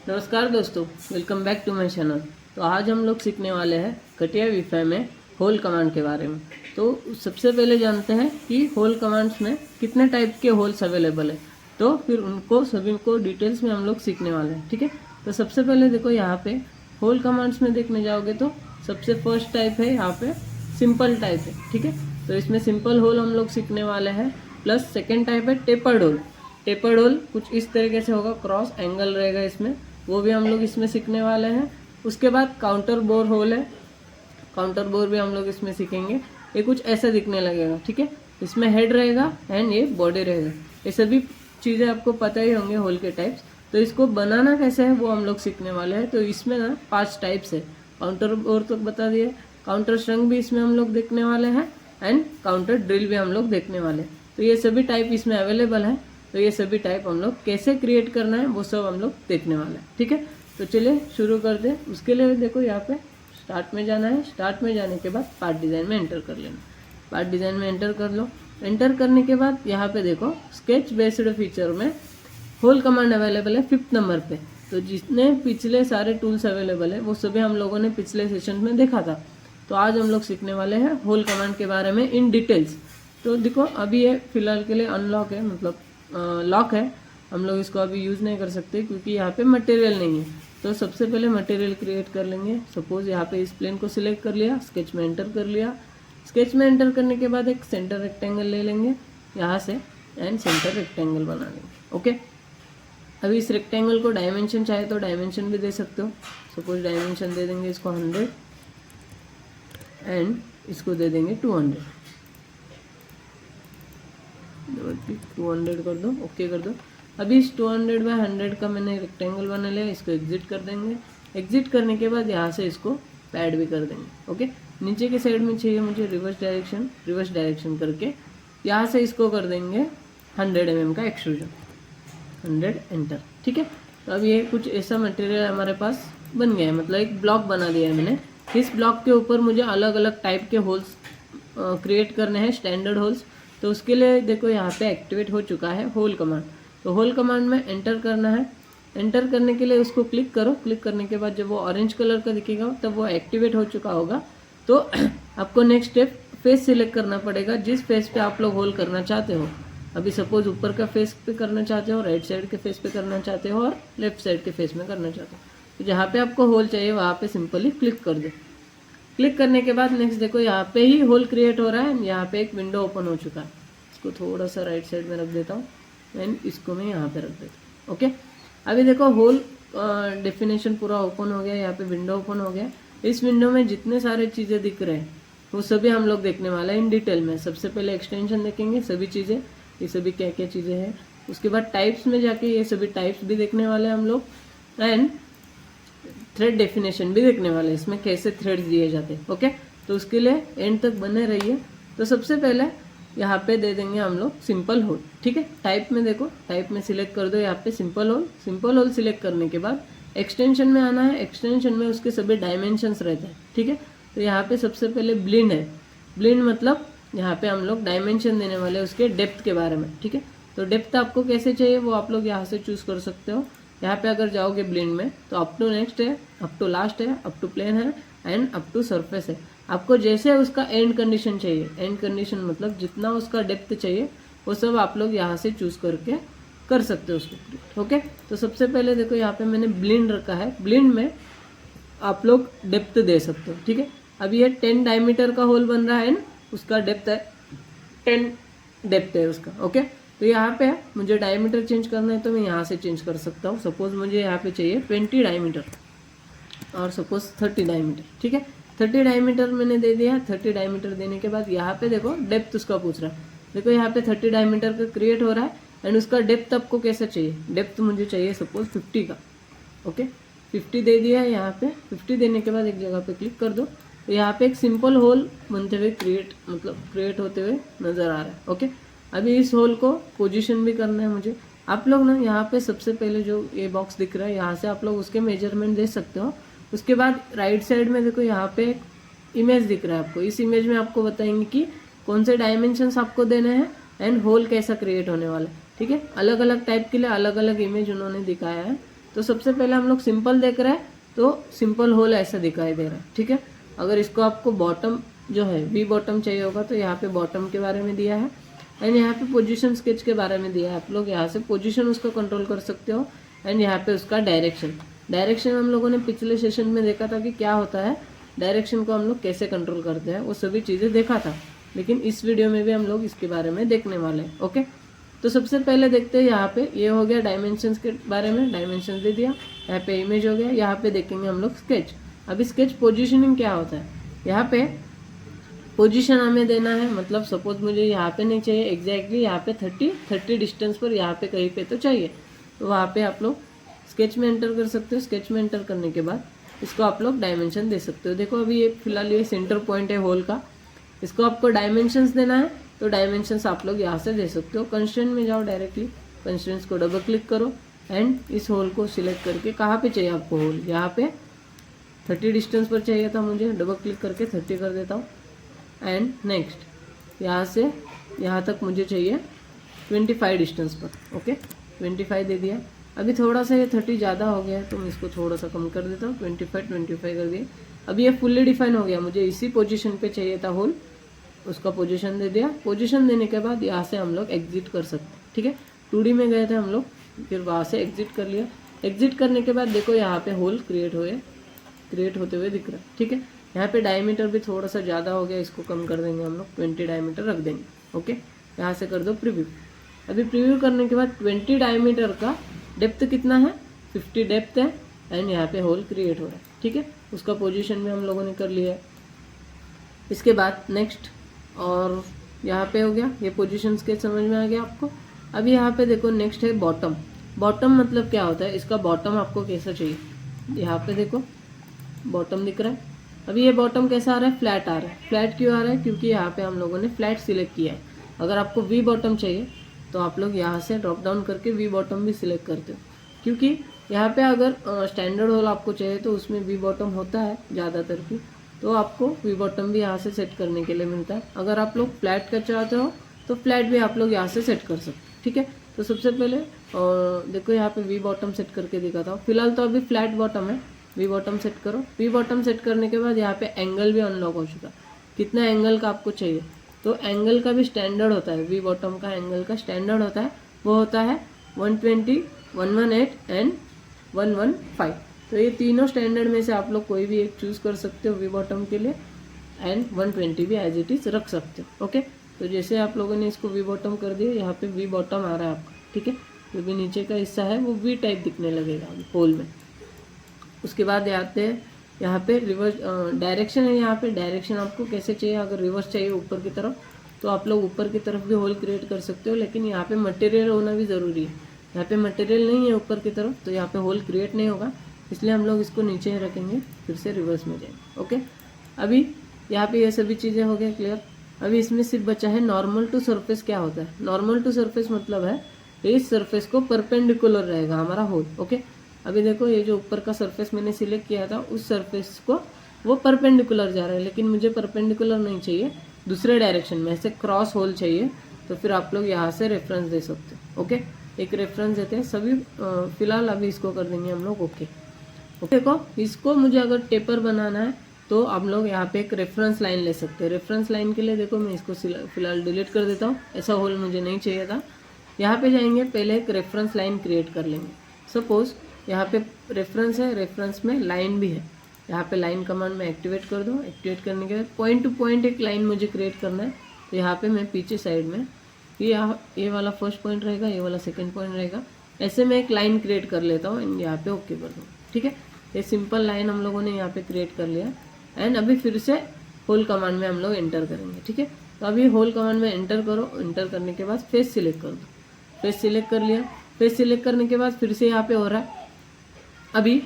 नमस्कार दोस्तों, welcome back to my channel. तो आज हम लोग सीखने वाले हैं घटिया विषय में होल कमांड के बारे में। तो सबसे पहले जानते हैं कि होल कमांड्स में कितने टाइप के होल्स अवेलेबल है, तो फिर उनको सभी को डिटेल्स में हम लोग सीखने वाले हैं। ठीक है, तो सबसे पहले देखो यहाँ पे होल कमांड्स में देखने जाओगे तो सबसे फर्स्ट टाइप है यहाँ पे सिंपल टाइप है। ठीक है, तो इसमें सिंपल होल हम लोग सीखने वाले हैं। प्लस सेकेंड टाइप है टेपर्ड होल। टेपर्ड होल कुछ इस तरीके से होगा, क्रॉस एंगल रहेगा इसमें, वो भी हम लोग इसमें सीखने वाले हैं। उसके बाद काउंटर बोर होल है, काउंटर बोर भी हम लोग इसमें सीखेंगे। ये कुछ ऐसा दिखने लगेगा। ठीक है, इसमें हेड रहेगा एंड ये बॉडी रहेगा। ये सभी चीज़ें आपको पता ही होंगे होल के टाइप्स। तो इसको बनाना कैसे है वो हम लोग सीखने वाले हैं। तो इसमें ना 5 टाइप्स है। काउंटर बोर तो बता दिए, काउंटर स्ट्रंग भी इसमें हम लोग देखने वाले हैं एंड काउंटर ड्रिल भी हम लोग देखने वाले हैं। तो ये सभी टाइप इसमें अवेलेबल है। तो ये सभी टाइप हम लोग कैसे क्रिएट करना है वो सब हम लोग देखने वाले हैं। ठीक है, तो चलिए शुरू कर दे। उसके लिए देखो यहाँ पे स्टार्ट में जाना है। स्टार्ट में जाने के बाद पार्ट डिज़ाइन में एंटर कर लेना। पार्ट डिज़ाइन में एंटर कर लो। एंटर करने के बाद यहाँ पे देखो स्केच बेस्ड फीचर में होल कमांड अवेलेबल है 5th नंबर पे। तो जितने पिछले सारे टूल्स अवेलेबल है वो सभी हम लोगों ने पिछले सेशन में देखा था। तो आज हम लोग सीखने वाले हैं होल कमांड के बारे में इन डिटेल्स। तो देखो अभी ये फिलहाल के लिए अनलॉक है, मतलब लॉक है। हम लोग इसको अभी यूज़ नहीं कर सकते क्योंकि यहाँ पे मटेरियल नहीं है। तो सबसे पहले मटेरियल क्रिएट कर लेंगे। सपोज यहाँ पे इस प्लेन को सिलेक्ट कर लिया, स्केच में एंटर कर लिया। स्केच में एंटर करने के बाद एक सेंटर रेक्टेंगल ले लेंगे यहाँ से एंड सेंटर रेक्टेंगल बना लेंगे। ओके, अभी इस रेक्टेंगल को डायमेंशन चाहे तो डायमेंशन भी दे सकते हो। सपोज डायमेंशन दे देंगे इसको 100 एंड इसको दे देंगे 200 कर दो, ओके कर दो। अभी इस 200 बाय 100 का मैंने रेक्टेंगल बना लिया। इसको एग्जिट कर देंगे। एग्जिट करने के बाद यहाँ से इसको पैड भी कर देंगे। ओके, नीचे के साइड में चाहिए मुझे रिवर्स डायरेक्शन करके यहाँ से इसको कर देंगे 100 mm का एक्सट्रूजन। 100 एंटर। ठीक है, तो अब ये कुछ ऐसा मटेरियल हमारे पास बन गया है, मतलब एक ब्लॉक बना दिया है मैंने। इस ब्लॉक के ऊपर मुझे अलग अलग टाइप के होल्स क्रिएट करने हैं, स्टैंडर्ड होल्स। तो उसके लिए देखो यहाँ पे एक्टिवेट हो चुका है होल कमांड। तो होल कमांड में एंटर करना है। एंटर करने के लिए उसको क्लिक करो। क्लिक करने के बाद जब वो ऑरेंज कलर का दिखेगा तब वो एक्टिवेट हो चुका होगा। तो आपको नेक्स्ट स्टेप फेस सिलेक्ट करना पड़ेगा, जिस फेस पे आप लोग होल करना चाहते हो। अभी सपोज ऊपर का फेस पे करना चाहते हो, राइट साइड के फेस पे करना चाहते हो और लेफ्ट साइड के फेस में करना चाहते हो। तो जहाँ पे आपको होल चाहिए वहाँ पे सिंपली क्लिक कर दो। क्लिक करने के बाद नेक्स्ट देखो यहाँ पे ही होल क्रिएट हो रहा है। यहाँ पे एक विंडो ओपन हो चुका है। इसको थोड़ा सा राइट साइड में रख देता हूँ एंड इसको मैं यहाँ पे रख देता हूँ। ओके, अभी देखो होल डेफिनेशन पूरा ओपन हो गया। यहाँ पे विंडो ओपन हो गया। इस विंडो में जितने सारे चीज़ें दिख रहे हैं वो सभी हम लोग देखने वाले हैं इन डिटेल में। सबसे पहले एक्सटेंशन देखेंगे, सभी चीज़ें, ये सभी क्या क्या चीज़ें हैं। उसके बाद टाइप्स में जाके ये सभी टाइप्स भी देखने वाले हैं हम लोग एंड थ्रेड डेफिनेशन भी देखने वाले हैं, इसमें कैसे थ्रेड्स दिए जाते हैं। ओके, तो उसके लिए एंड तक बने रहिए। तो सबसे पहले यहाँ पे दे देंगे हम लोग सिंपल होल। ठीक है, टाइप में देखो, टाइप में सिलेक्ट कर दो यहाँ पे simple hole. Simple hole select करने के बाद एक्सटेंशन में आना है। एक्सटेंशन में उसके सभी डायमेंशंस रहते हैं। ठीक है, तो यहाँ पे सबसे पहले ब्लिंड है। ब्लिंड मतलब यहाँ पे हम लोग डायमेंशन देने वाले हैं उसके डेप्थ के बारे में। ठीक है, तो डेप्थ आपको कैसे चाहिए वो आप लोग यहाँ से चूज कर सकते हो। यहाँ पे अगर जाओगे ब्लिंड में तो अप टू नेक्स्ट है, अप टू लास्ट है, अप टू प्लेन है एंड अप टू सरफेस है। आपको जैसे उसका एंड कंडीशन चाहिए, एंड कंडीशन मतलब जितना उसका डेप्थ चाहिए वो सब आप लोग यहाँ से चूज करके कर सकते हो उसको। ओके, तो सबसे पहले देखो यहाँ पे मैंने ब्लिंड रखा है। ब्लिंड में आप लोग डेप्थ दे सकते हो। ठीक है, अभी ये 10 डायमीटर का होल बन रहा है ना, उसका डेप्थ है 10 डेप्थ है उसका। ओके, तो यहाँ पे मुझे डायमीटर चेंज करना है तो मैं यहाँ से चेंज कर सकता हूँ। सपोज मुझे यहाँ पे चाहिए 20 डायमीटर और सपोज 30 डायमीटर। ठीक है, 30 डायमीटर मैंने दे दिया। 30 डायमीटर देने के बाद यहाँ पे देखो डेप्थ उसका पूछ रहा है। देखो यहाँ पे 30 डायमीटर का क्रिएट हो रहा है एंड उसका डेप्थ आपको कैसा चाहिए। डेप्थ मुझे चाहिए सपोज 50 का। ओके, 50 दे दिया है। यहाँ पे 50 देने के बाद एक जगह पे क्लिक कर दो। तो यहाँ पे एक सिंपल होल बनते हुए क्रिएट होते हुए नजर आ रहा है। ओके, अभी इस होल को पोजीशन भी करना है मुझे। आप लोग ना यहाँ पे सबसे पहले जो ये बॉक्स दिख रहा है यहाँ से आप लोग उसके मेजरमेंट दे सकते हो। उसके बाद राइट साइड में देखो यहाँ पे एक इमेज दिख रहा है आपको। इस इमेज में आपको बताएंगे कि कौन से डायमेंशंस आपको देने हैं एंड होल कैसा क्रिएट होने वाला है। ठीक है, अलग अलग टाइप के लिए अलग अलग इमेज उन्होंने दिखाया है। तो सबसे पहले हम लोग सिंपल देख रहे हैं, तो सिंपल होल ऐसा दिखाई दे रहा है, ठीक है। अगर इसको आपको बॉटम जो है वी बॉटम चाहिए होगा तो यहाँ पे बॉटम के बारे में दिया है, एंड यहाँ पे पोजीशन स्केच के बारे में दिया है। आप लोग यहाँ से पोजीशन उसका कंट्रोल कर सकते हो, एंड यहाँ पे उसका डायरेक्शन हम लोगों ने पिछले सेशन में देखा था कि क्या होता है, डायरेक्शन को हम लोग कैसे कंट्रोल करते हैं, वो सभी चीज़ें देखा था। लेकिन इस वीडियो में भी हम लोग इसके बारे में देखने वाले हैं, ओके। तो सबसे पहले देखते हैं यहाँ पे, ये हो गया डायमेंशंस के बारे में, डायमेंशन दे दिया। यहाँ पे इमेज हो गया, यहाँ पे देखेंगे हम लोग स्केच। अभी स्केच पोजीशनिंग क्या होता है, यहाँ पे पोजीशन हमें देना है, मतलब सपोज मुझे यहाँ पे नहीं चाहिए एग्जैक्टली, यहाँ पे 30 डिस्टेंस पर यहाँ पे कहीं पे तो चाहिए, तो वहाँ पे आप लोग स्केच में एंटर कर सकते हो। स्केच में एंटर करने के बाद इसको आप लोग डायमेंशन दे सकते हो। देखो अभी ये फिलहाल ये सेंटर पॉइंट है होल का, इसको आपको डायमेंशंस देना है, तो डायमेंशंस आप लोग यहाँ से दे सकते हो। कंस्ट्रेंट में जाओ, डायरेक्टली कंस्ट्रेंट्स को डबल क्लिक करो, एंड इस होल को सिलेक्ट करके, कहाँ पे चाहिए आपको होल, यहाँ पे 30 डिस्टेंस पर चाहिए था मुझे, डबल क्लिक करके 30 कर देता हूँ। एंड नेक्स्ट यहाँ से यहाँ तक मुझे चाहिए 25 डिस्टेंस पर, ओके 25 दे दिया। अभी थोड़ा सा ये 30 ज़्यादा हो गया है तो मैं इसको थोड़ा सा कम कर देता हूँ, 25 कर दिया। अभी ये फुल्ली डिफाइन हो गया, मुझे इसी पोजीशन पे चाहिए था होल, उसका पोजीशन दे दिया। पोजीशन देने के बाद यहाँ से हम लोग एग्जिट कर सकते हैं, ठीक है। 2D में गए थे हम लोग, फिर वहाँ से एग्जिट कर लिया। एग्जिट करने के बाद देखो यहाँ पे होल क्रिएट होते हुए दिख रहा है, ठीक है। यहाँ पे डायमीटर भी थोड़ा सा ज़्यादा हो गया, इसको कम कर देंगे हम लोग, 20 डायमीटर रख देंगे, ओके। यहाँ से कर दो प्रीव्यू। अभी प्रीव्यू करने के बाद 20 डायमीटर का डेप्थ कितना है, 50 डेप्थ है, एंड यहाँ पे होल क्रिएट हो रहा है, ठीक है। उसका पोजीशन भी हम लोगों ने कर लिया है। इसके बाद नेक्स्ट, और यहाँ पे हो गया, ये पोजीशन के समझ में आ गया आपको। अभी यहाँ पे देखो नेक्स्ट है बॉटम। बॉटम मतलब क्या होता है, इसका बॉटम आपको कैसा चाहिए, यहाँ पे देखो बॉटम दिख रहा है। अभी ये बॉटम कैसा आ रहा है, फ्लैट आ रहा है। फ्लैट क्यों आ रहा है, क्योंकि यहाँ पे हम लोगों ने फ्लैट सिलेक्ट किया है। अगर आपको वी बॉटम चाहिए तो आप लोग यहाँ से ड्रॉप डाउन करके वी बॉटम भी सिलेक्ट करते हो, क्योंकि यहाँ पे अगर स्टैंडर्ड होल आपको चाहिए तो उसमें वी बॉटम होता है ज़्यादातर की, तो आपको वी बॉटम भी यहाँ से सेट करने के लिए मिलता है। अगर आप लोग फ्लैट का चाहते हो तो फ्लैट भी आप लोग यहाँ से सेट कर सकते हो, ठीक है। तो सबसे पहले देखो यहाँ पे वी बॉटम सेट करके दिखाता हूँ। फिलहाल तो अभी फ्लैट बॉटम है, वी बॉटम सेट करो। वी बॉटम सेट करने के बाद यहाँ पे एंगल भी अनलॉक हो चुका। कितना एंगल का आपको चाहिए, तो एंगल का भी स्टैंडर्ड होता है, वी बॉटम का एंगल का स्टैंडर्ड होता है, वो होता है 120, 118 एंड 115। तो ये तीनों स्टैंडर्ड में से आप लोग कोई भी एक चूज़ कर सकते हो वी बॉटम के लिए, एंड 120 भी एज इट इज़ रख सकते हो, ओके। तो जैसे आप लोगों ने इसको वी बॉटम कर दिया, यहाँ पे वी बॉटम आ रहा है आपका, ठीक है। जो भी नीचे का हिस्सा है वो वी टाइप दिखने लगेगा होल में। उसके बाद आते हैं यहाँ पे रिवर्स डायरेक्शन है। यहाँ पे डायरेक्शन आपको कैसे चाहिए, अगर रिवर्स चाहिए ऊपर की तरफ तो आप लोग ऊपर की तरफ भी होल क्रिएट कर सकते हो, लेकिन यहाँ पे मटेरियल होना भी ज़रूरी है। यहाँ पे मटेरियल नहीं है ऊपर की तरफ, तो यहाँ पे होल क्रिएट नहीं होगा, इसलिए हम लोग इसको नीचे ही रखेंगे, फिर से रिवर्स में जाएंगे, ओके। अभी यहाँ पे ये सभी चीज़ें हो गई क्लियर। अभी इसमें सिर्फ बचा है नॉर्मल टू सरफेस। क्या होता है नॉर्मल टू सरफेस, मतलब है इस सरफेस को परपेंडिकुलर रहेगा हमारा होल, ओके। अभी देखो ये जो ऊपर का सरफेस मैंने सिलेक्ट किया था, उस सरफेस को वो परपेंडिकुलर जा रहा है, लेकिन मुझे परपेंडिकुलर नहीं चाहिए, दूसरे डायरेक्शन में ऐसे क्रॉस होल चाहिए। तो फिर आप लोग यहाँ से रेफरेंस दे सकते हो, ओके। एक रेफरेंस देते हैं सभी। फिलहाल अभी इसको कर देंगे हम लोग, ओके। देखो इसको मुझे अगर टेपर बनाना है तो हम लोग यहाँ पे एक रेफरेंस लाइन ले सकते हैं। रेफरेंस लाइन के लिए देखो मैं इसको फिलहाल डिलीट कर देता हूँ, ऐसा होल मुझे नहीं चाहिए था। यहाँ पे जाएंगे, पहले एक रेफरेंस लाइन क्रिएट कर लेंगे। सपोज यहाँ पे रेफरेंस है, रेफरेंस में लाइन भी है, यहाँ पे लाइन कमांड में एक्टिवेट कर दो। एक्टिवेट करने के बाद पॉइंट टू पॉइंट एक लाइन मुझे क्रिएट करना है। तो यहाँ पे मैं पीछे साइड में ये वाला फर्स्ट पॉइंट रहेगा, ये वाला सेकंड पॉइंट रहेगा, ऐसे मैं एक लाइन क्रिएट कर लेता हूँ एंड यहाँ पे ओके कर दूँ, ठीक है। ये सिंपल लाइन हम लोगों ने यहाँ पे क्रिएट कर लिया। एंड अभी फिर से होल कमांड में हम लोग एंटर करेंगे, ठीक है। तो अभी होल कमांड में एंटर करो। एंटर करने के बाद फेस सिलेक्ट कर दो। फेस सिलेक्ट कर लिया। फेस सिलेक्ट करने के बाद फिर से यहाँ पे हो रहा है। अभी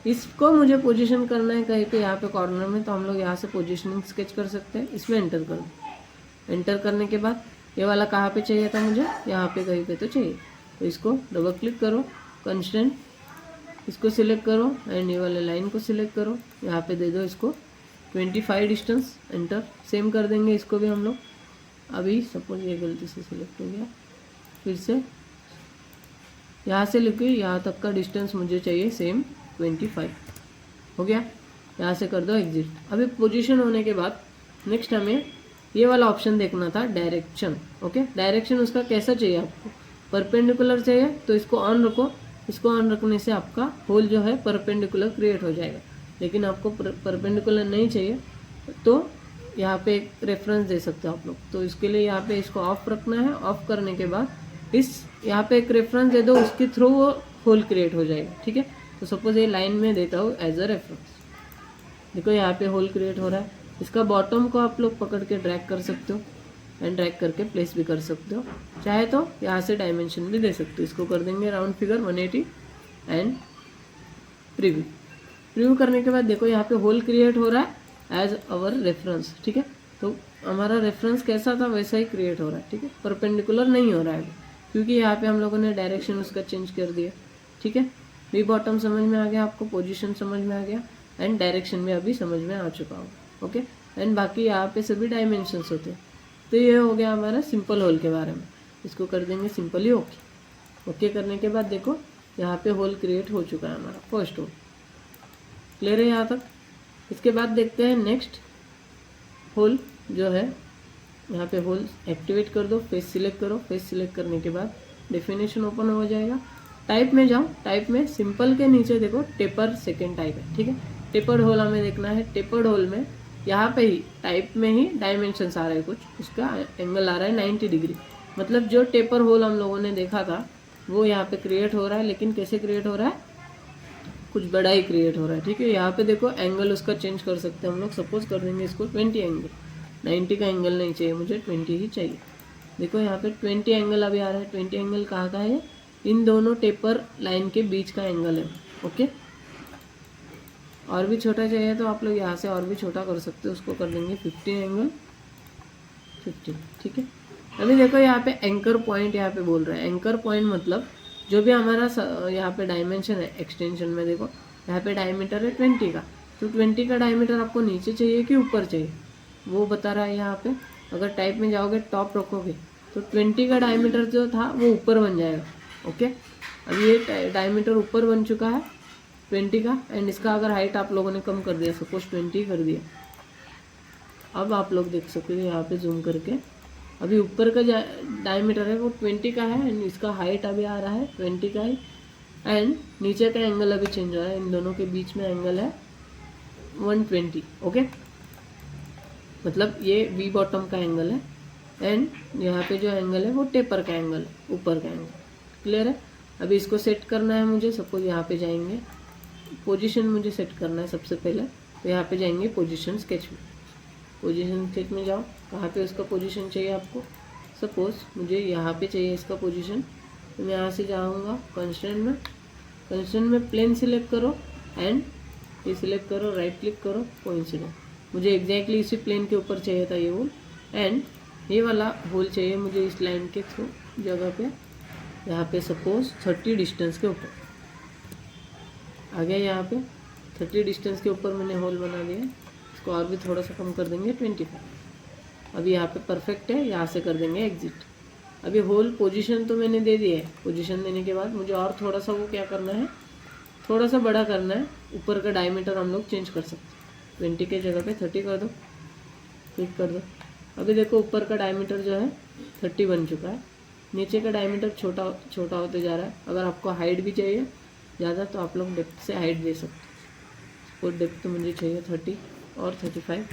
इसको मुझे पोजीशन करना है कहीं पे यहाँ पे कॉर्नर में, तो हम लोग यहाँ से पोजीशनिंग स्केच कर सकते हैं। इसमें एंटर कर दो। एंटर करने के बाद ये वाला कहाँ पे चाहिए था मुझे, यहाँ पे कहीं पे तो चाहिए, तो इसको डबल क्लिक करो, कंस्टेंट इसको सिलेक्ट करो एंड ये वाले लाइन को सिलेक्ट करो। यहाँ पे दे दो इसको 25 डिस्टेंस। एंटर। सेम कर देंगे इसको भी हम लोग। अभी सपोज ये गलती से सिलेक्ट हो गया, फिर से यहाँ से लेके यहाँ तक का डिस्टेंस मुझे चाहिए सेम 25। हो गया, यहाँ से कर दो एग्जिट। अभी पोजीशन होने के बाद नेक्स्ट हमें ये वाला ऑप्शन देखना था, डायरेक्शन। ओके, डायरेक्शन उसका कैसा चाहिए आपको, परपेंडिकुलर चाहिए तो इसको ऑन रखो। इसको ऑन रखने से आपका होल जो है परपेंडिकुलर क्रिएट हो जाएगा। लेकिन आपको परपेंडिकुलर नहीं चाहिए तो यहाँ पे एक रेफरेंस दे सकते हो आप लोग। तो इसके लिए यहाँ पे इसको ऑफ रखना है। ऑफ करने के बाद इस यहाँ पे एक रेफरेंस दे दो, उसके थ्रू वो होल क्रिएट हो जाएगा। ठीक है, तो सपोज ये लाइन में देता हूँ एज अ रेफरेंस। देखो यहाँ पे होल क्रिएट हो रहा है। इसका बॉटम को आप लोग पकड़ के ड्रैग कर सकते हो एंड ड्रैग करके प्लेस भी कर सकते हो। चाहे तो यहाँ से डायमेंशन भी दे सकते हो। इसको कर देंगे round figure 180 and preview. Preview करने के बाद देखो यहाँ पे होल क्रिएट हो रहा है एज अवर रेफरेंस। ठीक है, तो हमारा रेफरेंस कैसा था वैसा ही क्रिएट हो रहा है। ठीक है, परपेंडिकुलर नहीं हो रहा है क्योंकि यहाँ पे हम लोगों ने डायरेक्शन उसका चेंज कर दिया। ठीक है, वी बॉटम समझ में आ गया आपको, पोजीशन समझ में आ गया एंड डायरेक्शन में अभी समझ में आ चुका होगा। ओके, एंड बाकी यहाँ पे सभी डायमेंशंस होते हैं। तो ये हो गया हमारा सिंपल होल के बारे में। इसको कर देंगे सिंपली ओके। ओके करने के बाद देखो यहाँ पे होल क्रिएट हो चुका है हमारा फर्स्ट होल। क्लियर है यहाँ तक। इसके बाद देखते हैं नेक्स्ट होल जो है। यहाँ पे होल एक्टिवेट कर दो, फेस सिलेक्ट करो। फेस सिलेक्ट करने के बाद डेफिनेशन ओपन हो जाएगा। टाइप में जाओ, टाइप में सिंपल के नीचे देखो टेपर सेकेंड टाइप है। ठीक है, टेपर्ड होल हमें देखना है। टेपर्ड होल में यहाँ पे ही टाइप में ही डायमेंशंस आ रहे हैं कुछ, उसका एंगल आ रहा है 90 डिग्री। मतलब जो टेपर होल हम लोगों ने देखा था वो यहाँ पे क्रिएट हो रहा है। लेकिन कैसे क्रिएट हो रहा है, कुछ बड़ा ही क्रिएट हो रहा है। ठीक है, यहाँ पे देखो एंगल उसका चेंज कर सकते हैं हम लोग। सपोज कर देंगे इसको 20 एंगल। 90 का एंगल नहीं चाहिए मुझे, 20 ही चाहिए। देखो यहाँ पे 20 एंगल अभी आ रहा है। 20 एंगल कहाँ का है, इन दोनों टेपर लाइन के बीच का एंगल है। ओके, और भी छोटा चाहिए तो आप लोग यहाँ से और भी छोटा कर सकते हो। उसको कर देंगे 15 एंगल 15। ठीक है, अभी देखो यहाँ पे एंकर पॉइंट यहाँ पे बोल रहा है। एंकर पॉइंट मतलब जो भी हमारा यहाँ पे डायमेंशन है एक्सटेंशन में, देखो यहाँ पे डायमीटर है 20 का। तो 20 का डायमीटर आपको नीचे चाहिए कि ऊपर चाहिए वो बता रहा है यहाँ पे। अगर टाइप में जाओगे टॉप रखोगे तो 20 का डायमीटर जो था वो ऊपर बन जाएगा। ओके, अब ये डायमीटर ऊपर बन चुका है 20 का। एंड इसका अगर हाइट आप लोगों ने कम कर दिया, सपोज 20 कर दिया। अब आप लोग देख सकते हो यहाँ पे जूम करके, अभी ऊपर का डायमीटर है वो 20 का है एंड इसका हाइट अभी आ रहा है 20 का ही। एंड नीचे का एंगल अभी चेंज हो रहा है। इन दोनों के बीच में एंगल है 120। ओके, मतलब ये वी बॉटम का एंगल है एंड यहाँ पे जो एंगल है वो टेपर का एंगल है, ऊपर का एंगल। क्लियर है। अभी इसको सेट करना है मुझे। सपोज यहाँ पे जाएंगे, पोजीशन मुझे सेट करना है सबसे पहले। तो यहाँ पे जाएंगे पोजीशन स्केच में। पोजीशन स्केच में जाओ, कहाँ पे उसका पोजीशन चाहिए आपको। सपोज मुझे यहाँ पे चाहिए इसका पोजीशन, तो मैं यहाँ से जाऊँगा कंस्ट्रेंट में। कंस्ट्रेंट में प्लेन सिलेक्ट करो एंड ये सिलेक्ट करो, राइट क्लिक करो, कोइंसिडेंट। मुझे एग्जैक्टली इसी प्लेन के ऊपर चाहिए था ये होल। एंड ये वाला होल चाहिए मुझे इस लाइन के थ्रू जगह पे, यहाँ पे सपोज 30 डिस्टेंस के ऊपर आ गया। यहाँ पे 30 डिस्टेंस के ऊपर मैंने होल बना दिया। इसको और भी थोड़ा सा कम कर देंगे 25। अभी यहाँ पे परफेक्ट है। यहाँ से कर देंगे एग्जिट। अभी होल पोजीशन तो मैंने दे दिया है। पोजीशन देने के बाद मुझे और थोड़ा सा वो क्या करना है, थोड़ा सा बड़ा करना है। ऊपर का डायमीटर हम लोग चेंज कर सकते हैं। 20 के जगह पे 30 कर दो, क्लिक कर दो। अभी देखो ऊपर का डायमीटर जो है 30 बन चुका है। नीचे का डायमीटर छोटा छोटा होते जा रहा है। अगर आपको हाइट भी चाहिए ज़्यादा तो आप लोग डेप्थ से हाइट दे सकते हो। और डेप्थ तो मुझे चाहिए 30 और 35।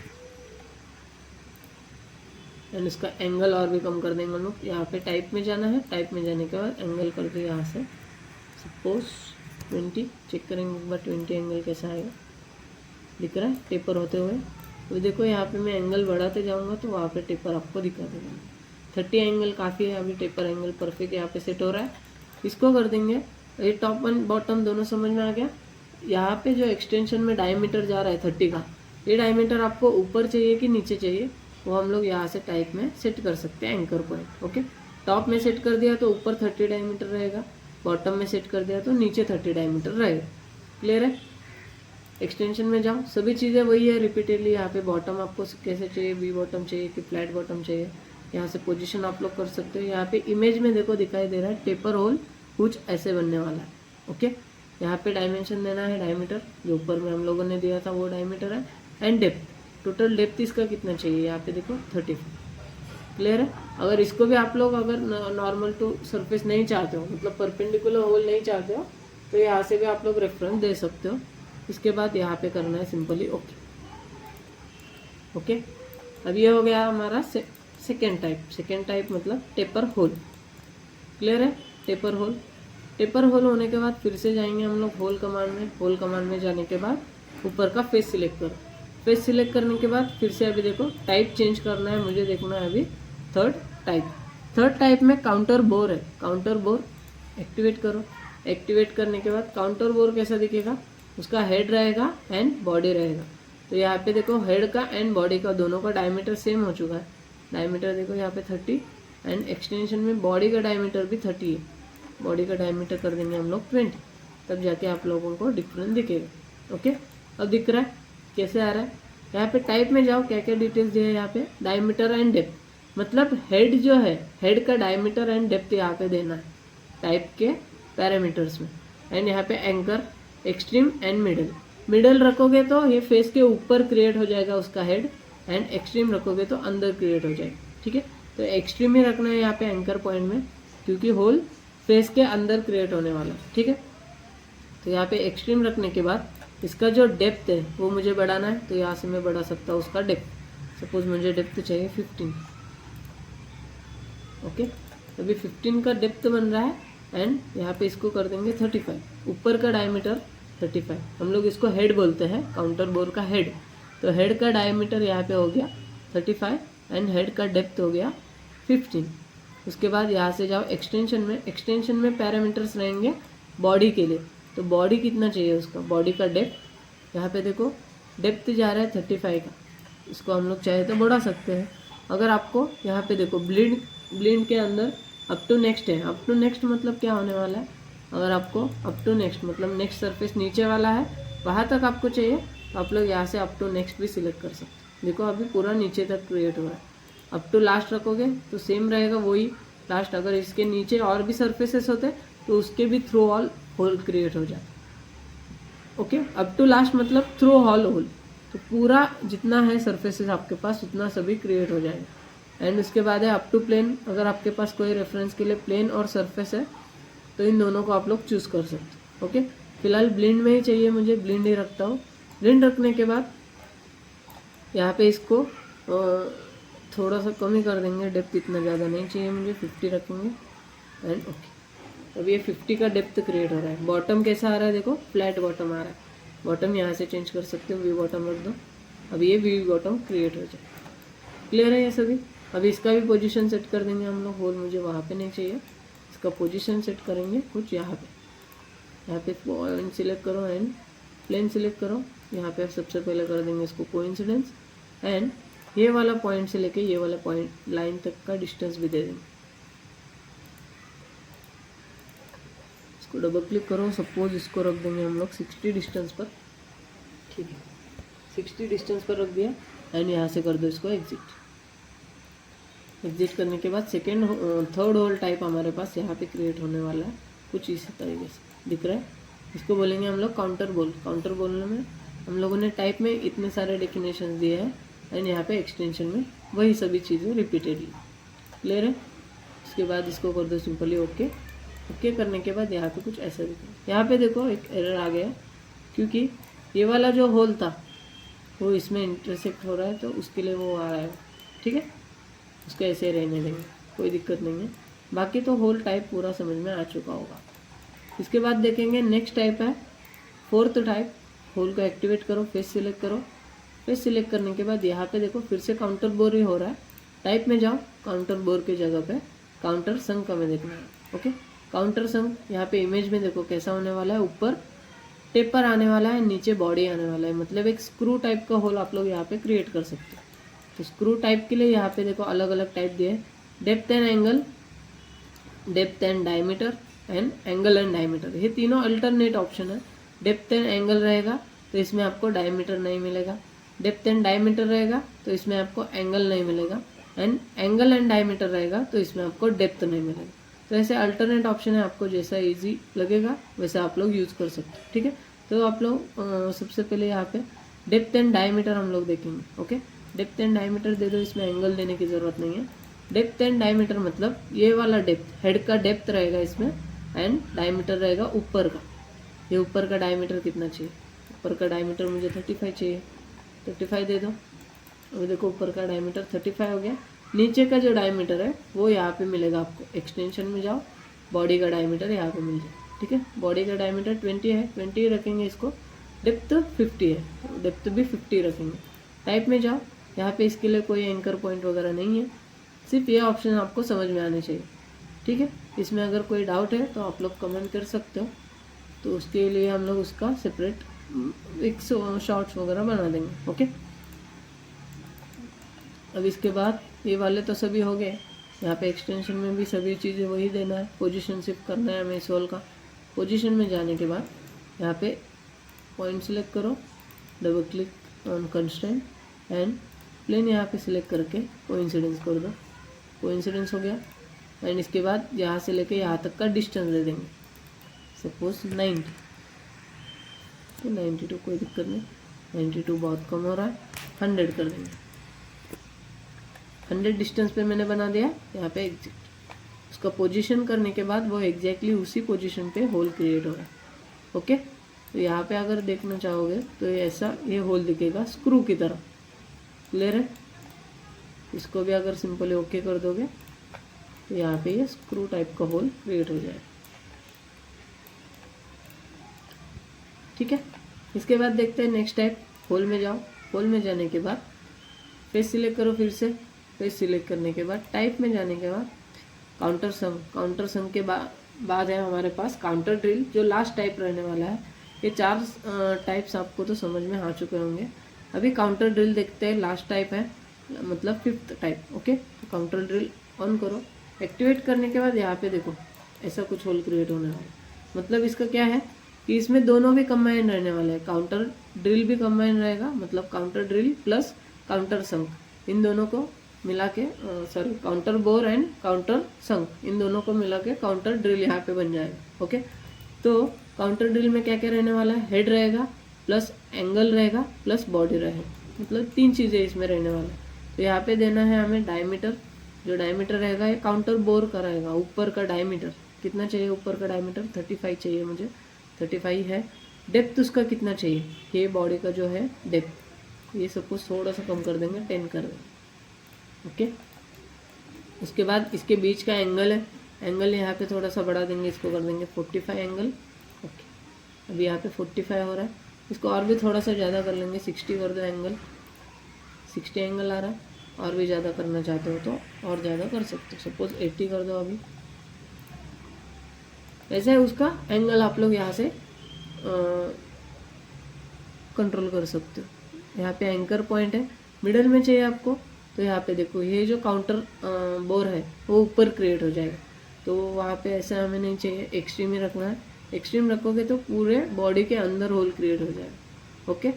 एंड इसका एंगल और भी कम कर देंगे हम लोग। यहाँ पे टाइप में जाना है। टाइप में जाने के बाद एंगल करके यहाँ से सपोज 20 चेक करेंगे एक बार 20 एंगल कैसा आएगा। दिख रहा है टेपर होते हुए। तो देखो यहाँ पे मैं एंगल बढ़ाते जाऊँगा तो वहाँ पे टेपर आपको दिखा देगा। 30 एंगल काफ़ी है। अभी टेपर एंगल परफेक्ट यहाँ पे सेट हो रहा है। इसको कर देंगे। ये टॉप एंड बॉटम दोनों समझ में आ गया। यहाँ पे जो एक्सटेंशन में डायमीटर जा रहा है 30 का, ये डायमीटर आपको ऊपर चाहिए कि नीचे चाहिए वो हम लोग यहाँ से टाइप में सेट कर सकते हैं एंकर पॉइंट। ओके, टॉप में सेट कर दिया तो ऊपर 30 डायमीटर रहेगा, बॉटम में सेट कर दिया तो नीचे 30 डायमीटर रहेगा। क्लियर है। एक्सटेंशन में जाओ, सभी चीज़ें वही है रिपीटेडली। यहाँ पे बॉटम आपको कैसे चाहिए, वी बॉटम चाहिए कि फ्लैट बॉटम चाहिए, यहाँ से पोजीशन आप लोग कर सकते हो। यहाँ पे इमेज में देखो दिखाई दे रहा है टेपर होल कुछ ऐसे बनने वाला है। ओके, यहाँ पे डायमेंशन देना है डायमीटर, जो ऊपर में हम लोगों ने दिया था वो डायमीटर है, एंड डेप्थ, टोटल डेप्थ इसका कितना चाहिए यहाँ पे देखो 35। क्लियर है। अगर इसको भी आप लोग अगर नॉर्मल टू सरफेस नहीं चाहते हो, मतलब परपेंडिकुलर होल नहीं चाहते हो, तो यहाँ से भी आप लोग रेफरेंस दे सकते हो। इसके बाद यहाँ पे करना है सिंपली ओके। ओके, अब ये हो गया हमारा सेकेंड टाइप। सेकेंड टाइप मतलब टेपर होल। क्लियर है। टेपर होल, टेपर होल होने के बाद फिर से जाएंगे हम लोग होल कमांड में। होल कमांड में जाने के बाद ऊपर का फेस सिलेक्ट करो। फेस सिलेक्ट करने के बाद फिर से अभी देखो टाइप चेंज करना है, मुझे देखना है अभी थर्ड टाइप। थर्ड टाइप में काउंटर बोर है। काउंटर बोर एक्टिवेट करो। एक्टिवेट करने के बाद काउंटर बोर कैसा दिखेगा, उसका हेड रहेगा एंड बॉडी रहेगा। तो यहाँ पे देखो हेड का एंड बॉडी का दोनों का डायमीटर सेम हो चुका है। डायमीटर देखो यहाँ पे 30 एंड एक्सटेंशन में बॉडी का डायमीटर भी 30 है। बॉडी का डायमीटर कर देंगे हम लोग 20, तब जाके आप लोगों को डिफरेंस दिखेगा। ओके, अब दिख रहा है कैसे आ रहा है। यहाँ पे टाइप में जाओ, क्या क्या डिटेल्स दिए है यहाँ पे, डायमीटर एंड डेप्थ, मतलब हेड जो है हेड का डायमीटर एंड डेप्थ यहाँ पे देना है टाइप के पैरामीटर्स में। एंड यहाँ पे anchor, extreme and middle. Middle रखोगे तो ये फेस के ऊपर क्रिएट हो जाएगा उसका हेड, एंड एक्सट्रीम रखोगे तो अंदर क्रिएट हो जाएगा। ठीक है, तो एक्सट्रीम ही रखना है यहाँ पे एंकर पॉइंट में, क्योंकि होल फेस के अंदर क्रिएट होने वाला है। ठीक है, तो यहाँ पे एक्सट्रीम रखने के बाद इसका जो डेप्थ है वो मुझे बढ़ाना है, तो यहाँ से मैं बढ़ा सकता हूँ उसका डेप्थ। सपोज मुझे डेप्थ चाहिए 15। ओके, अभी 15 का डेप्थ बन रहा है, एंड यहाँ पे इसको कर देंगे 35। ऊपर का डायमीटर 35, हम लोग इसको हेड बोलते हैं, काउंटर बोर का हेड। तो हेड का डायमीटर यहाँ पे हो गया 35 एंड हेड का डेप्थ हो गया 15। उसके बाद यहाँ से जाओ एक्सटेंशन में। एक्सटेंशन में पैरामीटर्स रहेंगे बॉडी के लिए, तो बॉडी कितना चाहिए उसका, बॉडी का डेप्थ। यहाँ पे देखो डेप्थ जा रहा है 35 का, इसको हम लोग चाहे तो बढ़ा सकते हैं। अगर आपको यहाँ पे देखो ब्लिंड के अंदर अप टू नेक्स्ट है। अप टू नेक्स्ट मतलब क्या होने वाला है, अगर आपको अप टू नेक्स्ट मतलब नेक्स्ट सरफेस नीचे वाला है वहाँ तक आपको चाहिए, तो आप लोग यहाँ से अप टू नेक्स्ट भी सिलेक्ट कर सकते हैं। देखो अभी पूरा नीचे तक क्रिएट हो रहा है। अप टू लास्ट रखोगे तो सेम रहेगा वही लास्ट। अगर इसके नीचे और भी सरफेसेस होते तो उसके भी थ्रू ऑल होल क्रिएट हो जाता। ओके, अप टू लास्ट मतलब थ्रू ऑल होल, तो पूरा जितना है सरफेसेस आपके पास उतना सभी क्रिएट हो जाएगा। एंड उसके बाद है अप टू प्लेन। अगर आपके पास कोई रेफरेंस के लिए प्लेन और सरफेस है तो इन दोनों को आप लोग चूज़ कर सकते हो। ओके, फिलहाल ब्लिंड में ही चाहिए मुझे, ब्लिंड ही रखता हूँ। ब्लिंड रखने के बाद यहाँ पे इसको थोड़ा सा कम ही कर देंगे, डेप्थ इतना ज़्यादा नहीं चाहिए मुझे, 50 रखेंगे एंड ओके। अब ये 50 का डेप्थ क्रिएट हो रहा है। बॉटम कैसा आ रहा है देखो, फ्लैट बॉटम आ रहा है। बॉटम यहाँ से चेंज कर सकते हो, वी बॉटम रख दो। अब ये वी बॉटम क्रिएट हो जाए। क्लियर है ये सभी। अभी इसका भी पोजीशन सेट कर देंगे हम लोग। होल मुझे वहाँ पे नहीं चाहिए, इसका पोजीशन सेट करेंगे कुछ यहाँ पे। यहाँ पे पॉइंट सिलेक्ट करो एंड प्लेन सिलेक्ट करो। यहाँ पे सबसे पहले कर देंगे इसको कोइंसिडेंस, एंड ये वाला पॉइंट से लेके ये वाला पॉइंट लाइन तक का डिस्टेंस भी दे देंगे। इसको डबल क्लिक करो, सपोज इसको रख देंगे हम लोग 60 डिस्टेंस पर। ठीक है, 60 डिस्टेंस पर रख दिया एंड यहाँ से कर दो इसको एग्जिट। एग्जिट करने के बाद थर्ड होल टाइप हमारे पास यहाँ पे क्रिएट होने वाला है, कुछ इसी तरीके से दिख रहा है। इसको बोलेंगे हम लोग काउंटर बोल। काउंटर बोलने में हम लोगों ने टाइप में इतने सारे डेफिनेशन दिए हैं, एंड यहाँ पे एक्सटेंशन में वही सभी चीज़ें रिपीटेडली। क्लियर है। इसके बाद इसको कर दो सिंपली ओके। ओके करने के बाद यहाँ पे कुछ ऐसा दिखा। यहाँ पे देखो एक एरर आ गया, क्योंकि ये वाला जो होल था वो इसमें इंटरसेक्ट हो रहा है, तो उसके लिए वो आ रहा है। ठीक है, उसको ऐसे रहने देंगे, कोई दिक्कत नहीं है। बाकी तो होल टाइप पूरा समझ में आ चुका होगा। इसके बाद देखेंगे नेक्स्ट टाइप है फोर्थ टाइप। होल को एक्टिवेट करो, फेस सिलेक्ट करो। फेस सिलेक्ट करने के बाद यहाँ पे देखो फिर से काउंटर बोर ही हो रहा है। टाइप में जाओ, काउंटर बोर की जगह पे काउंटर संक हमें देखना है। ओके, काउंटर संक यहाँ पे इमेज में देखो कैसा होने वाला है, ऊपर टेपर आने वाला है, नीचे बॉडी आने वाला है, मतलब एक स्क्रू टाइप का होल आप लोग यहाँ पे क्रिएट कर सकते हो। तो स्क्रू टाइप के लिए यहाँ पे देखो अलग अलग टाइप दिए, depth and angle, depth and diameter and angle and diameter. ये तीनों अल्टरनेट ऑप्शन है। डेप्थ एंड एंगल रहेगा तो इसमें आपको डायमीटर नहीं मिलेगा, डेप्थ एंड डायमीटर रहेगा तो इसमें आपको एंगल नहीं मिलेगा, एंड एंगल एंड डायमीटर रहेगा तो इसमें आपको डेप्थ नहीं मिलेगा। तो ऐसे अल्टरनेट ऑप्शन है, आपको जैसा इजी लगेगा वैसा आप लोग यूज़ कर सकते हैं। ठीक है, तो आप लोग सबसे पहले यहाँ पे डेप्थ एंड डायमीटर हम लोग देखेंगे। ओके, डेप्थ एंड डायमीटर दे दो, इसमें एंगल देने की ज़रूरत नहीं है। डेप्थ एंड डायमीटर मतलब ये वाला डेप्थ, हेड का डेप्थ रहेगा इसमें, एंड डायमीटर रहेगा ऊपर का। ये ऊपर का डायमीटर कितना चाहिए, ऊपर का डायमीटर मुझे 35 चाहिए, 35 दे दो। अभी देखो ऊपर का डायमीटर 35 हो गया। नीचे का जो डायमीटर है वो यहाँ पे मिलेगा आपको, एक्सटेंशन में जाओ, बॉडी का डायमीटर यहाँ पे मिल जाए। ठीक है, बॉडी का डायमीटर 20 है, 20 रखेंगे इसको। डेप्थ 50 है, तो डेप्थ भी 50 रखेंगे। टाइप में जाओ, यहाँ पे इसके लिए कोई एंकर पॉइंट वगैरह नहीं है, सिर्फ ये ऑप्शन आपको समझ में आने चाहिए। ठीक है, इसमें अगर कोई डाउट है तो आप लोग कमेंट कर सकते हो, तो उसके लिए हम लोग उसका सेपरेट एक शॉर्ट्स वगैरह बना देंगे। ओके, अब इसके बाद ये वाले तो सभी हो गए। यहाँ पे एक्सटेंशन में भी सभी चीज़ें वही देना है, पोजीशन शिफ्ट करना है हमें सोल का। पोजीशन में जाने के बाद यहाँ पे पॉइंट सिलेक्ट करो, double click on constraint and plane यहाँ पे सिलेक्ट करके कोइंसिडेंस कर दो। कोइंसिडेंस हो गया, एंड इसके बाद यहाँ से लेके यहाँ तक का डिस्टेंस दे देंगे, सपोज 90, तो 92 कोई दिक्कत नहीं, 92 बहुत कम हो रहा है, 100 कर देंगे। 100 डिस्टेंस पे मैंने बना दिया, यहाँ पे एग्जिट। उसका पोजीशन करने के बाद वो एग्जैक्टली उसी पोजीशन पे होल क्रिएट हो रहा है। ओके, तो यहाँ पे अगर देखना चाहोगे तो ऐसा ये होल दिखेगा स्क्रू की तरह। क्लियर है, इसको भी अगर सिंपली ओके कर दोगे तो यहाँ पे ये स्क्रू टाइप का होल क्रिएट हो जाएगा। ठीक है, इसके बाद देखते हैं नेक्स्ट टाइप। होल में जाओ, होल में जाने के बाद फेस सिलेक्ट करो, फिर से फेस सिलेक्ट करने के बाद टाइप में जाने के बाद काउंटर संक। काउंटर संक के बाद है हमारे पास काउंटर ड्रिल, जो लास्ट टाइप रहने वाला है। ये 4 टाइप्स आपको तो समझ में आ चुके होंगे। अभी काउंटर ड्रिल देखते हैं, लास्ट टाइप है, मतलब 5th टाइप। ओके, तो काउंटर ड्रिल ऑन करो। एक्टिवेट करने के बाद यहाँ पे देखो ऐसा कुछ होल क्रिएट होने वाला है। मतलब इसका क्या है कि इसमें दोनों भी कंबाइन रहने वाले हैं, काउंटर ड्रिल भी कंबाइन रहेगा, मतलब counter drill plus counter sunk, इन दोनों को मिला के sorry counter bore and counter sunk, इन दोनों को मिला के काउंटर ड्रिल यहाँ पे बन जाएगा। ओके, तो काउंटर ड्रिल में क्या क्या रहने वाला है, हेड रहेगा प्लस एंगल रहेगा प्लस बॉडी रहेगा, मतलब 3 चीज़ें इसमें रहने वाला है। तो यहाँ पे देना है हमें डायमीटर, जो डायमीटर रहेगा ये काउंटर बोर का रहेगा। ऊपर का डायमीटर कितना चाहिए, ऊपर का डायमीटर 35 चाहिए मुझे, 35 है। डेप्थ उसका कितना चाहिए, ये बॉडी का जो है डेप्थ, ये सपोज थोड़ा सा कम कर देंगे, 10 कर देंगे। ओके, उसके बाद इसके बीच का एंगल है, एंगल यहाँ पे थोड़ा सा बढ़ा देंगे, इसको कर देंगे 45 एंगल। ओके, अभी यहाँ पे 45 हो रहा है, इसको और भी थोड़ा सा ज़्यादा कर लेंगे, 60 कर दो एंगल, 60 एंगल आ रहा है। और भी ज़्यादा करना चाहते हो तो और ज़्यादा कर सकते हो, सपोज 80 कर दो। अभी ऐसे है उसका एंगल, आप लोग यहाँ से कंट्रोल कर सकते हो। यहाँ पे एंकर पॉइंट है, मिडल में चाहिए आपको, तो यहाँ पे देखो ये जो काउंटर बोर है वो ऊपर क्रिएट हो जाएगा, तो वहाँ पे ऐसा हमें नहीं चाहिए, एक्सट्रीम ही रखना है। एक्सट्रीम रखोगे तो पूरे बॉडी के अंदर होल क्रिएट हो जाएगा। ओके,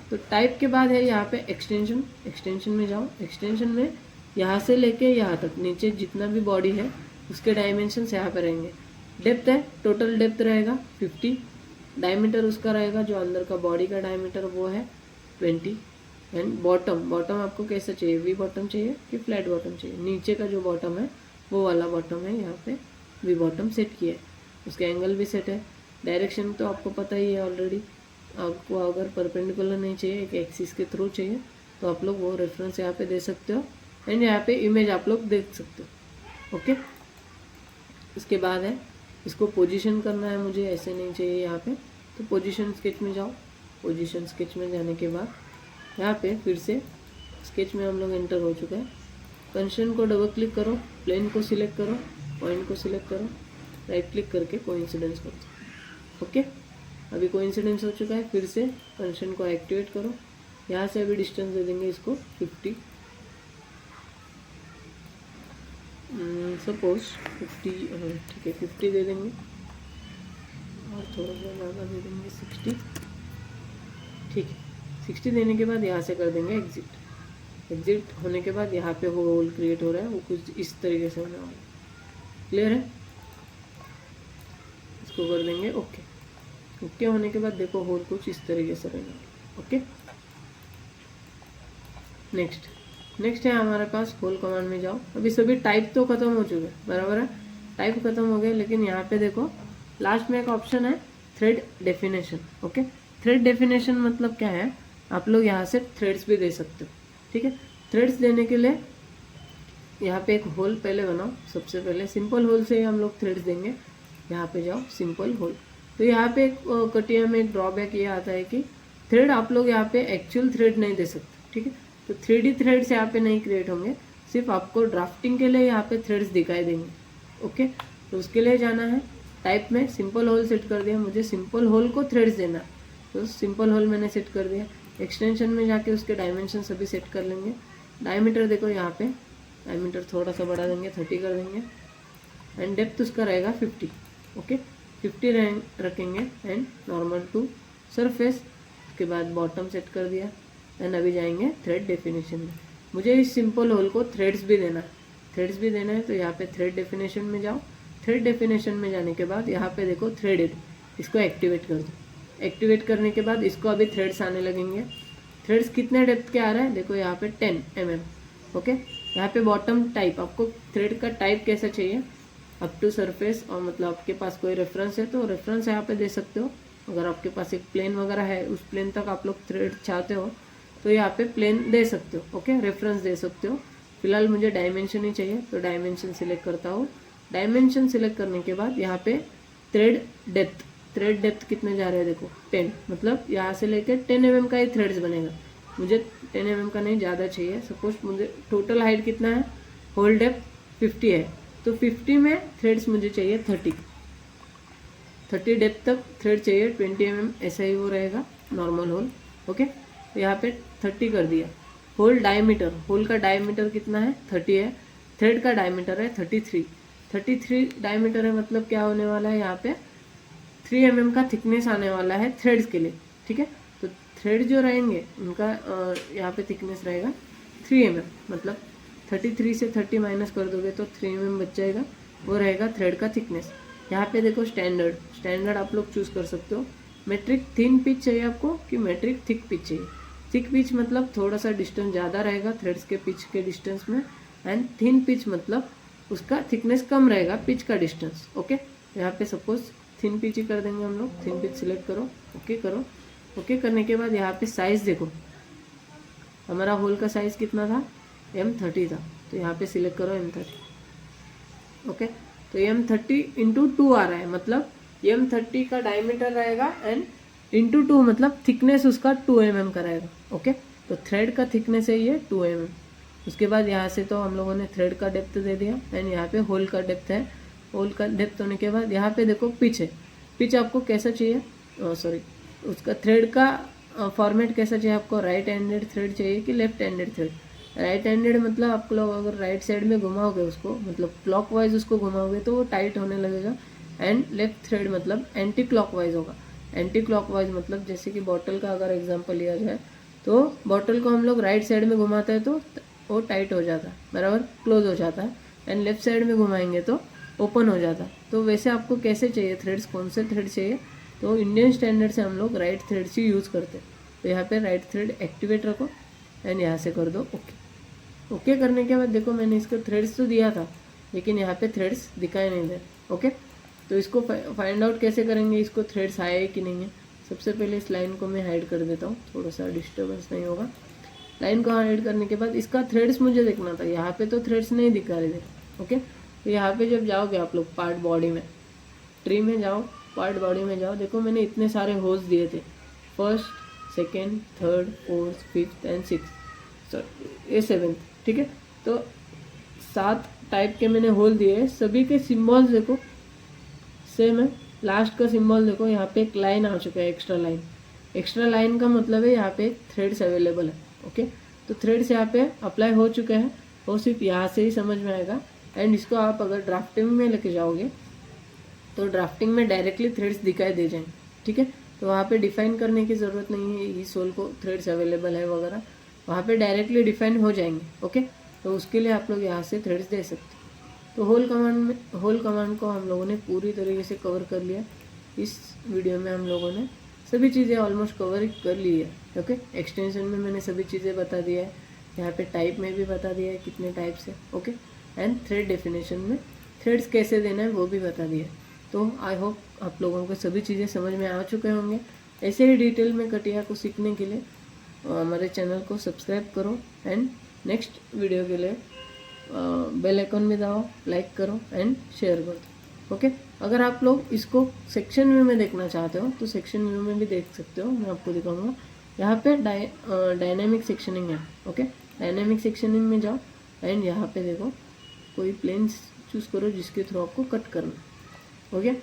तो टाइप के बाद है यहाँ पे एक्सटेंशन। एक्सटेंशन में जाओ, एक्सटेंशन में यहाँ से लेके यहाँ तक नीचे जितना भी बॉडी है उसके डायमेंशंस यहाँ पे रहेंगे। डेप्थ है, टोटल डेप्थ रहेगा 50, डायमीटर उसका रहेगा जो अंदर का बॉडी का डायमीटर वो है 20, एंड बॉटम, बॉटम आपको कैसा चाहिए, वी बॉटम चाहिए कि फ्लैट बॉटम चाहिए, नीचे का जो बॉटम है वो वाला बॉटम है, यहाँ पे वी बॉटम सेट किया है। उसका एंगल भी सेट है। डायरेक्शन तो आपको पता ही है ऑलरेडी, आपको अगर परपेंडिकुलर नहीं चाहिए, एक एक्सिस के थ्रू चाहिए, तो आप लोग वो रेफरेंस यहाँ पे दे सकते हो, एंड यहाँ पे इमेज आप लोग देख सकते हो। ओके, इसके बाद है इसको पोजीशन करना है मुझे, ऐसे नहीं चाहिए यहाँ पे, तो पोजीशन स्केच में जाओ। पोजीशन स्केच में जाने के बाद यहाँ पे फिर से स्केच में हम लोग एंटर हो चुका है। कंस्ट्रेंट को डबल क्लिक करो, प्लेन को सिलेक्ट करो, पॉइंट को सिलेक्ट करो, राइट क्लिक करके कोइंसिडेंस करो। ओके, अभी कोइंसिडेंस हो चुका है। फिर से कंस्ट्रेंट को एक्टिवेट करो, यहाँ से अभी डिस्टेंस दे देंगे इसको 50, सपोज 50, ठीक है 50 दे देंगे, और थोड़ा सा ज़्यादा दे देंगे 60, ठीक है। 60 देने के बाद यहाँ से कर देंगे एग्जिट। एग्जिट होने के बाद यहाँ पे होल क्रिएट हो रहा है, वो कुछ इस तरीके से होने वाला है। क्लियर है, इसको कर देंगे ओके। ओके होने के बाद देखो होल कुछ इस तरीके से रहेगा। ओके, नेक्स्ट है हमारे पास होल कमांड में जाओ। अभी सभी टाइप तो खत्म हो चुके हैं, बराबर है, टाइप खत्म हो गए, लेकिन यहाँ पे देखो लास्ट में एक ऑप्शन है thread definition. Okay, thread definition मतलब क्या है, आप लोग यहाँ से थ्रेड्स भी दे सकते हो। ठीक है, थ्रेड्स देने के लिए यहाँ पे एक होल पहले बनाओ। सबसे पहले सिंपल होल से ही हम लोग थ्रेड्स देंगे। यहाँ पे जाओ सिंपल होल। तो यहाँ पे एक कटिया में एक ड्रॉबैक ये आता है कि थ्रेड आप लोग यहाँ पे एक्चुअल थ्रेड नहीं दे सकते। ठीक है, तो 3D थ्रेड्स यहाँ पे नहीं क्रिएट होंगे, सिर्फ आपको ड्राफ्टिंग के लिए यहाँ पे थ्रेड्स दिखाई देंगे। ओके, तो उसके लिए जाना है टाइप में, सिंपल होल सेट कर दिया, मुझे सिंपल होल को थ्रेड्स देना है, तो सिंपल होल मैंने सेट कर दिया। एक्सटेंशन में जाके उसके डायमेंशन सभी सेट कर लेंगे। डायमीटर देखो यहाँ पे डायमीटर थोड़ा सा बढ़ा देंगे, 30 कर देंगे, एंड डेप्थ उसका रहेगा 50। ओके, 50 रखेंगे, एंड नॉर्मल टू सरफेस। उसके बाद बॉटम सेट कर दिया, एंड अभी जाएंगे थ्रेड डेफिनेशन में। मुझे इस सिंपल होल को थ्रेड्स भी देना है, तो यहाँ पे थ्रेड डेफिनेशन में जाओ। थ्रेड डेफिनेशन में जाने के बाद यहाँ पे देखो थ्रेडेड, इसको एक्टिवेट कर दो। एक्टिवेट करने के बाद इसको अभी थ्रेड्स आने लगेंगे। थ्रेड्स कितने डेप्थ के आ रहा है देखो यहाँ पे 10 mm। ओके, यहाँ पे बॉटम टाइप, आपको थ्रेड का टाइप कैसा चाहिए, अप टू सरफेस, और मतलब आपके पास कोई रेफरेंस है तो रेफरेंस यहाँ पे दे सकते हो। अगर आपके पास एक प्लेन वगैरह है, उस प्लेन तक आप लोग थ्रेड चाहते हो तो यहाँ पे प्लेन दे सकते हो। ओके, रेफरेंस दे सकते हो। फिलहाल मुझे डायमेंशन ही चाहिए, तो डायमेंशन सिलेक्ट करता हूँ। डायमेंशन सिलेक्ट करने के बाद यहाँ पे थ्रेड डेप्थ कितने जा रहे हैं देखो 10, मतलब यहाँ से लेकर 10 mm का ही थ्रेड्स बनेगा। मुझे 10 mm का नहीं, ज़्यादा चाहिए। सपोज मुझे टोटल हाइट कितना है, होल डेप्थ 50 है, तो 50 में थ्रेड्स मुझे चाहिए 30 डेप्थ तक थ्रेड चाहिए। 20 mm ऐसा ही वो रहेगा नॉर्मल होल। ओके, तो यहाँ पे 30 कर दिया। होल डायमीटर, होल का डायमीटर कितना है 30 है, थ्रेड का डायमीटर है 33 डायमीटर है, मतलब क्या होने वाला है यहाँ पे 3 mm का थिकनेस आने वाला है थ्रेड्स के लिए। ठीक है, तो थ्रेड जो रहेंगे उनका यहाँ पे थिकनेस रहेगा 3 mm, मतलब 33 से 30 माइनस कर दोगे तो 3 mm बच जाएगा, वो रहेगा थ्रेड का थिकनेस। यहाँ पे देखो स्टैंडर्ड आप लोग चूज कर सकते हो। मेट्रिक थिन पिच चाहिए आपको कि मेट्रिक थिक पिच चाहिए। थिक पिच मतलब थोड़ा सा डिस्टेंस ज़्यादा रहेगा थ्रेड्स के पिच के डिस्टेंस में, एंड थिन पिच मतलब उसका थिकनेस कम रहेगा पिच का डिस्टेंस। ओके, यहाँ पे सपोज थिन पिच ही कर देंगे हम लोग। थिन पिच सिलेक्ट करो, ओके करो। ओके करने के बाद यहाँ पे साइज देखो, हमारा होल का साइज कितना था, M30 था, तो यहाँ पे सिलेक्ट करो M30। ओके, तो M30 इंटू 2 आ रहा है, मतलब M30 का डायमीटर रहेगा, एंड इंटू 2 मतलब थिकनेस उसका 2 mm का रहेगा। ओके, तो थ्रेड का थिकनेस है ये 2 mm। उसके बाद यहाँ से तो हम लोगों ने थ्रेड का डेप्थ दे दिया, एंड यहाँ पे होल का डेप्थ है। होल का डेप्थ होने के बाद यहाँ पे देखो पिच है। पिच आपको कैसा चाहिए, उसका थ्रेड का फॉर्मेट कैसा चाहिए आपको, राइट हैंडेड थ्रेड चाहिए कि left handed thread. Right handed मतलब आप लोग अगर राइट साइड में घुमाओगे उसको, मतलब क्लॉकवाइज उसको घुमाओगे तो वो टाइट होने लगेगा, एंड लेफ्ट थ्रेड मतलब एंटी क्लॉकवाइज होगा। एंटी क्लॉकवाइज मतलब जैसे कि बॉटल का अगर एग्जांपल लिया जाए तो बॉटल को हम लोग राइट साइड में घुमाते हैं तो वो टाइट हो जाता है, बराबर क्लोज हो जाता है, एंड लेफ्ट साइड में घुमाएंगे तो ओपन हो जाता है। तो वैसे आपको कैसे चाहिए थ्रेड्स, कौन से थ्रेड चाहिए, तो इंडियन स्टैंडर्ड से हम लोग राइट थ्रेड्स ही यूज़ करते हैं। तो यहाँ पे राइट थ्रेड एक्टिवेट रखो, एंड यहाँ से कर दो ओके। ओके करने के बाद देखो मैंने इसको थ्रेड्स तो दिया था, लेकिन यहाँ पे थ्रेड्स दिखाई नहीं दे। ओके, तो इसको फाइंड आउट कैसे करेंगे, इसको थ्रेड्स आए है कि नहीं है। सबसे पहले इस लाइन को मैं हाइड कर देता हूँ, थोड़ा सा डिस्टर्बेंस नहीं होगा। लाइन को हाइड करने के बाद इसका थ्रेड्स मुझे देखना था, यहाँ पे तो थ्रेड्स नहीं दिखा रहे थे। ओके, तो यहाँ पे जब जाओगे आप लोग पार्ट बॉडी में, ट्री में जाओ, पार्ट बॉडी में जाओ, देखो मैंने इतने सारे होल्स दिए थे, 1st, 2nd, 3rd, 4th, 5th and 6th, ये 7th। ठीक है, तो 7 टाइप के मैंने होल दिए, सभी के सिम्बॉल्स देखो सेम है। लास्ट का सिंबल देखो, यहाँ पे एक लाइन आ चुका है, एक्स्ट्रा लाइन का मतलब है यहाँ पे थ्रेड्स अवेलेबल है। ओके, तो थ्रेड्स यहाँ पे अप्लाई हो चुके हैं, वो सिर्फ यहाँ से ही समझ में आएगा। एंड इसको आप अगर ड्राफ्टिंग में लेके जाओगे तो ड्राफ्टिंग में डायरेक्टली थ्रेड्स दिखाई दे जाएंगे। ठीक है, तो वहाँ पे डिफाइन करने की ज़रूरत नहीं है इस होल को थ्रेड्स अवेलेबल है वगैरह, वहाँ पे डायरेक्टली डिफाइन हो जाएंगे। ओके, तो उसके लिए आप लोग यहाँ से थ्रेड्स दे सकते हैं। तो होल कमांड को हम लोगों ने पूरी तरीके से कवर कर लिया। इस वीडियो में हम लोगों ने सभी चीज़ें ऑलमोस्ट कवर कर ली है। ओके, एक्सटेंशन में मैंने सभी चीज़ें बता दिया है, यहाँ पे टाइप में भी बता दिया है कितने टाइप्स है। ओके, एंड थ्रेड डेफिनेशन में थ्रेड्स कैसे देना है वो भी बता दिया है। तो आई होप आप लोगों को सभी चीज़ें समझ में आ चुके होंगे। ऐसे ही डिटेल में कटिया को सीखने के लिए हमारे चैनल को सब्सक्राइब करो एंड नेक्स्ट वीडियो के लिए बेल आइकन में दबाओ, लाइक करो एंड शेयर कर दो। ओके, अगर आप लोग इसको सेक्शन व्यू में देखना चाहते हो तो सेक्शन व्यू में भी देख सकते हो, मैं आपको दिखाऊंगा। यहाँ पे डायनेमिक सेक्शनिंग है। ओके, डायनेमिक सेक्शनिंग में जाओ एंड यहाँ पे देखो कोई प्लेन चूज़ करो जिसके थ्रू आपको कट करना। ओके,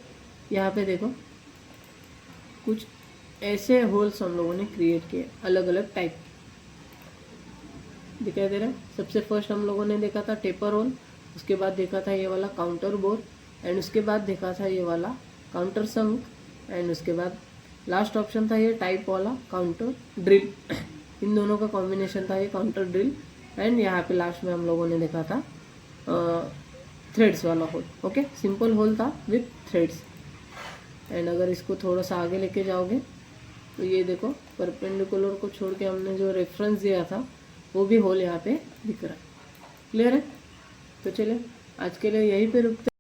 यहाँ पे देखो कुछ ऐसे होल्स हम लोगों ने क्रिएट किए, अलग अलग टाइप दिखाई दे रहा है। सबसे फर्स्ट हम लोगों ने देखा था टेपर होल, उसके बाद देखा था ये वाला काउंटर बोर एंड उसके बाद देखा था ये वाला काउंटर संक एंड उसके बाद लास्ट ऑप्शन था ये टाइप वाला काउंटर ड्रिल। इन दोनों का कॉम्बिनेशन था ये काउंटर ड्रिल एंड यहाँ पे लास्ट में हम लोगों ने देखा था थ्रेड्स वाला होल। ओके, सिंपल होल था विथ थ्रेड्स। एंड अगर इसको थोड़ा सा आगे लेके जाओगे तो ये देखो परपेंडिकुलर को छोड़ के हमने जो रेफरेंस दिया था वो भी होल यहाँ पे दिख रहा है। क्लियर है? तो चलिए आज के लिए यहीं पे रुकते